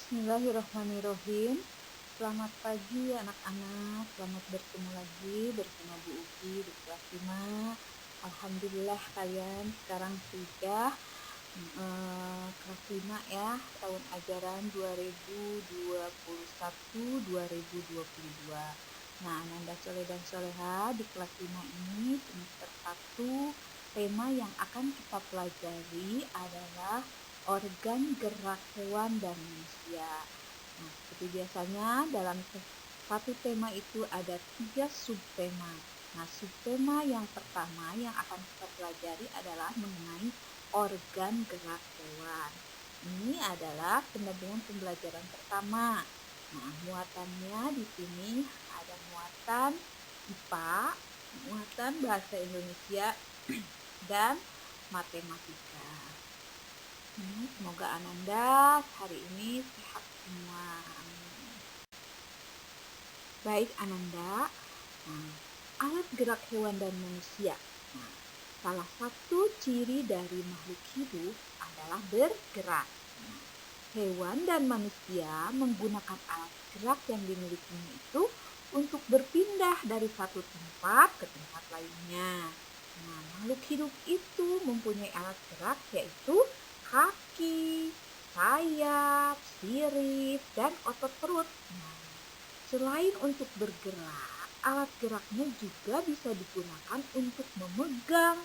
Bismillahirrahmanirrahim. Selamat pagi anak-anak. Selamat bertemu lagi bersama Bu Uki di kelas 5. Alhamdulillah kalian sekarang sudah kelas 5 ya, tahun ajaran 2021-2022. Nah, Ananda Soleh dan Soleha di kelas 5 ini semester 1, tema yang akan kita pelajari adalah organ gerak hewan dan manusia. Nah, seperti biasanya dalam satu tema itu ada 3 subtema. Nah, subtema yang pertama yang akan kita pelajari adalah mengenai organ gerak hewan. Ini adalah pendampingan pembelajaran pertama. Nah, muatannya di sini ada muatan IPA, muatan bahasa Indonesia, dan matematika. Semoga Ananda hari ini sehat semua. Baik Ananda, alat gerak hewan dan manusia. Nah, salah satu ciri dari makhluk hidup adalah bergerak. Nah, hewan dan manusia menggunakan alat gerak yang dimilikinya itu untuk berpindah dari satu tempat ke tempat lainnya. Nah, makhluk hidup itu mempunyai alat gerak yaitu kaki, sayap, sirip, dan otot perut. Nah, selain untuk bergerak, alat geraknya juga bisa digunakan untuk memegang,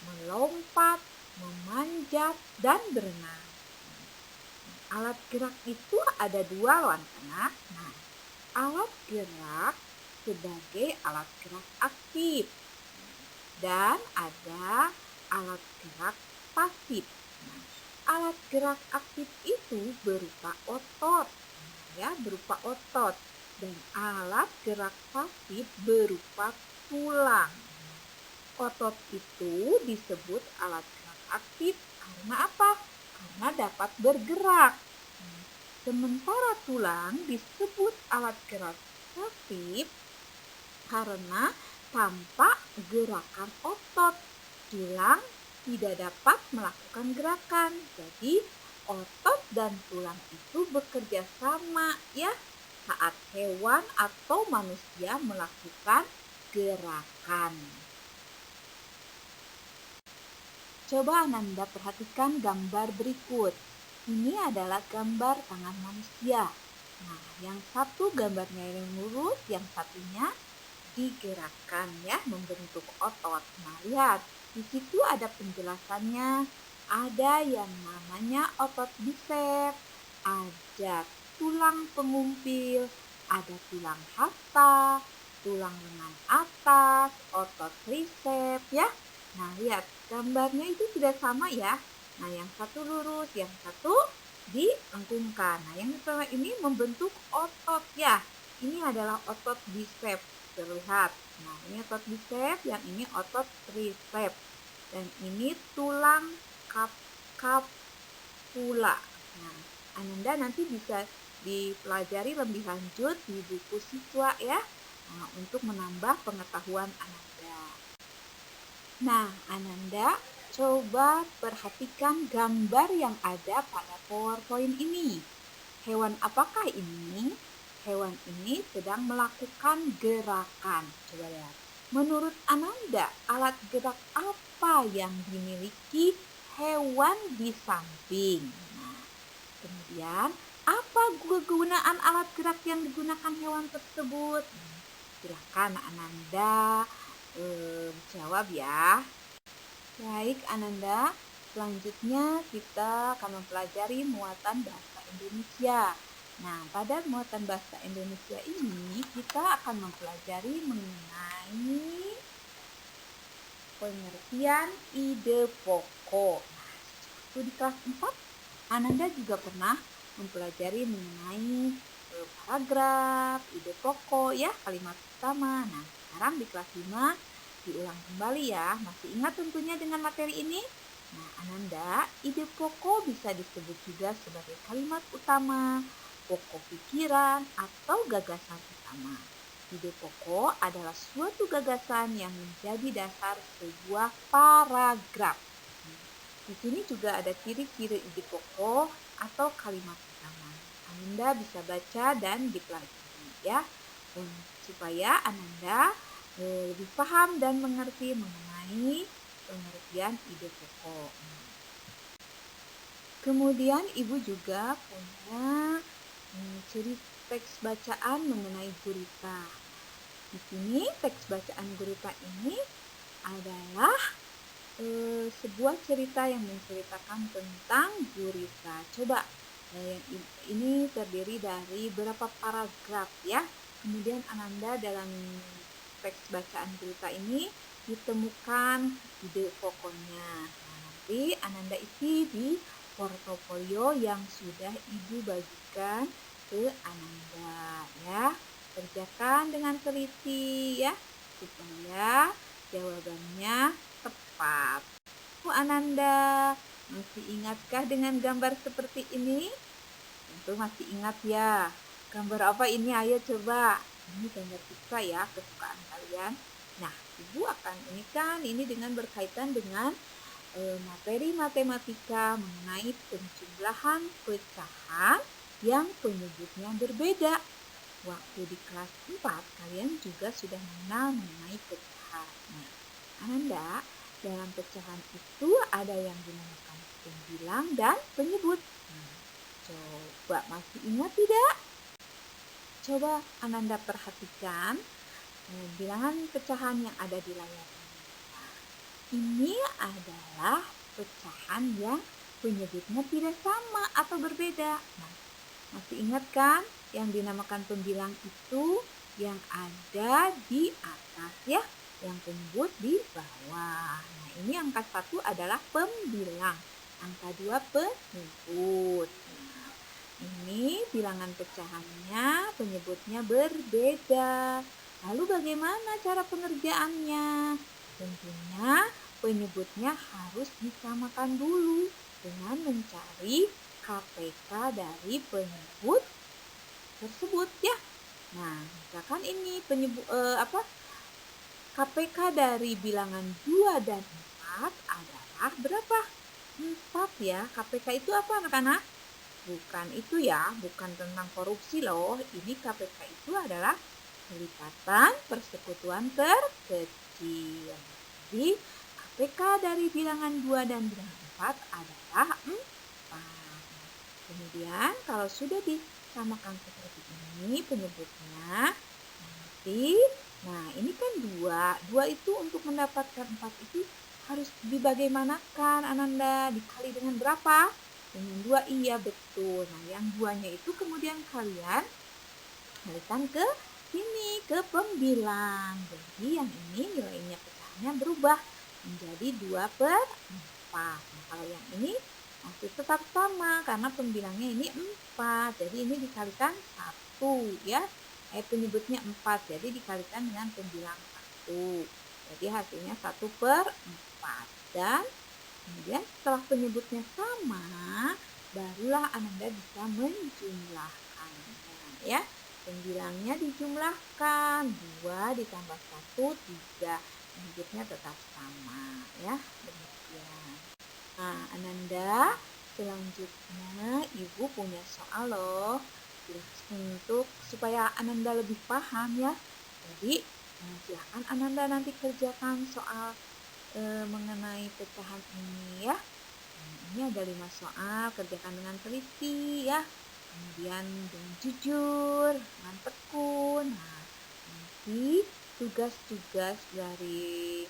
melompat, memanjat, dan berenang. Alat gerak itu ada 2 loh anak. Nah, alat gerak sebagai alat gerak aktif dan ada alat gerak pasif. Nah, alat gerak aktif itu berupa otot, dan alat gerak pasif berupa tulang. Otot itu disebut alat gerak aktif karena apa? Karena dapat bergerak. Sementara tulang disebut alat gerak pasif karena tanpa gerakan otot, tulang tidak dapat melakukan gerakan. Jadi otot dan tulang itu bekerja sama ya saat hewan atau manusia melakukan gerakan. Coba Ananda perhatikan gambar berikut. Ini adalah gambar tangan manusia. Nah, yang satu gambarnya yang lurus, yang satunya digerakkan ya, membentuk otot. Nah, lihat, di situ ada penjelasannya. Ada yang namanya otot bisep, ada tulang pengumpil, ada tulang hata, tulang lengan atas, otot trisep ya. Nah, lihat gambarnya itu tidak sama ya. Nah, yang satu lurus, yang satu dilengkungkan. Nah, yang pertama ini membentuk otot ya. Ini adalah otot bisep. Terlihat. Nah, ini otot bisep, yang ini otot trisep. Dan ini tulang capsula. Nah, Ananda nanti bisa dipelajari lebih lanjut di buku siswa ya. Nah, untuk menambah pengetahuan Ananda. Nah, Ananda coba perhatikan gambar yang ada pada PowerPoint ini. Hewan apakah ini? Hewan ini sedang melakukan gerakan. Coba lihat. Menurut Ananda, alat gerak apa yang dimiliki hewan di samping? Nah, kemudian, apa kegunaan alat gerak yang digunakan hewan tersebut? Silakan Ananda jawab ya. Baik Ananda, selanjutnya kita akan mempelajari muatan bahasa Indonesia. Nah, pada muatan bahasa Indonesia ini kita akan mempelajari mengenai pengertian ide pokok. Nah, waktu di kelas 4, Ananda juga pernah mempelajari mengenai paragraf, ide pokok ya, kalimat utama. Nah, sekarang di kelas 5 diulang kembali ya. Masih ingat tentunya dengan materi ini? Nah, Ananda, ide pokok bisa disebut juga sebagai kalimat utama, pokok pikiran, atau gagasan utama. Ide pokok adalah suatu gagasan yang menjadi dasar sebuah paragraf. Di sini juga ada ciri-ciri ide pokok atau kalimat utama. Ananda bisa baca dan dipelajari ya, supaya Ananda lebih paham dan mengerti mengenai pengertian ide pokok. Kemudian Ibu juga punya ciri teks bacaan mengenai gurita. Di sini teks bacaan gurita ini adalah sebuah cerita yang menceritakan tentang gurita. Coba yang ini terdiri dari beberapa paragraf ya. Kemudian Ananda dalam teks bacaan gurita ini ditemukan ide pokoknya. Nah, nanti Ananda isi di portofolio yang sudah Ibu bagikan ke Ananda ya. Kerjakan dengan teliti ya supaya jawabannya tepat. Ananda, masih ingatkah dengan gambar seperti ini? Tentu masih ingat ya. Gambar apa ini? Ayo coba. Ini gambar pizza ya, kesukaan kalian. Nah, Ibu akan ini dengan berkaitan dengan materi matematika mengenai penjumlahan pecahan yang penyebutnya berbeda. Waktu di kelas 4 kalian juga sudah mengenal mengenai pecahan. Nah, Ananda, dalam pecahan itu ada yang dinamakan pembilang dan penyebut. Nah, coba masih ingat tidak? Coba Ananda perhatikan bilangan pecahan yang ada di layar ini. Nah, ini adalah pecahan yang penyebutnya tidak sama atau berbeda. Nah, masih ingat kan yang dinamakan pembilang itu yang ada di atas ya, yang penyebut di bawah. Nah, ini angka 1 adalah pembilang, angka 2 penyebut. Nah, ini bilangan pecahannya, penyebutnya berbeda. Lalu bagaimana cara pengerjaannya? Tentunya penyebutnya harus disamakan dulu dengan mencari KPK dari penyebut tersebut ya. Nah, misalkan ini KPK dari bilangan 2 dan 4 adalah berapa? 4 ya. KPK itu apa anak-anak? Bukan itu ya, bukan tentang korupsi loh. Ini KPK itu adalah kelipatan persekutuan terkecil. Jadi KPK dari bilangan 2 dan bilangan 4 adalah 4. Kemudian kalau sudah disamakan seperti ini penyebutnya, nanti ini kan 2. 2 itu untuk mendapatkan 4 itu harus dibagaimanakan Ananda? Dikali dengan berapa? Dengan 2, iya betul. Nah, yang 2-nya itu kemudian kalian kalikan ke sini, ke pembilang. Jadi yang ini nilainya pecahannya berubah menjadi 2/4. Nah, kalau yang ini masih tetap sama karena pembilangnya ini 4. Jadi ini dikalikan 1 ya. Penyebutnya 4. Jadi dikalikan dengan pembilang 1. Jadi hasilnya 1/4. Dan kemudian setelah penyebutnya sama, barulah Ananda bisa menjumlahkannya ya. Pembilangnya dijumlahkan 2 ditambah 1, 3. Penyebutnya tetap sama ya. Demikian. Nah, Ananda, selanjutnya Ibu punya soal loh. Untuk supaya Ananda lebih paham ya. Jadi, silahkan Ananda nanti kerjakan soal mengenai pecahan ini ya. Ini ada 5 soal, kerjakan dengan teliti ya. Kemudian dengan jujur, dengan tekun. Nah, nanti tugas-tugas dari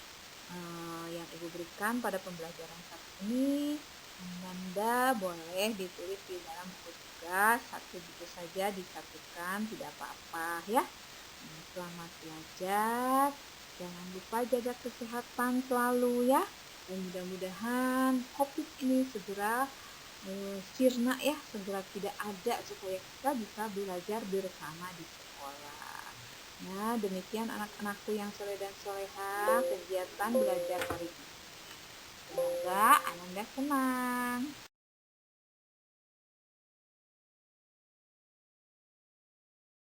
yang Ibu berikan pada pembelajaran saat ini, Ananda boleh ditulis di dalam buku tugas, satu buku saja disatukan, tidak apa-apa ya. Selamat belajar, jangan lupa jaga kesehatan selalu ya. Dan mudah-mudahan COVID ini segera sirna ya, segera tidak ada supaya kita bisa belajar bersama di sekolah. Nah, demikian anak-anakku yang soleh dan soleha kegiatan belajar hari ini. Semoga Ananda senang.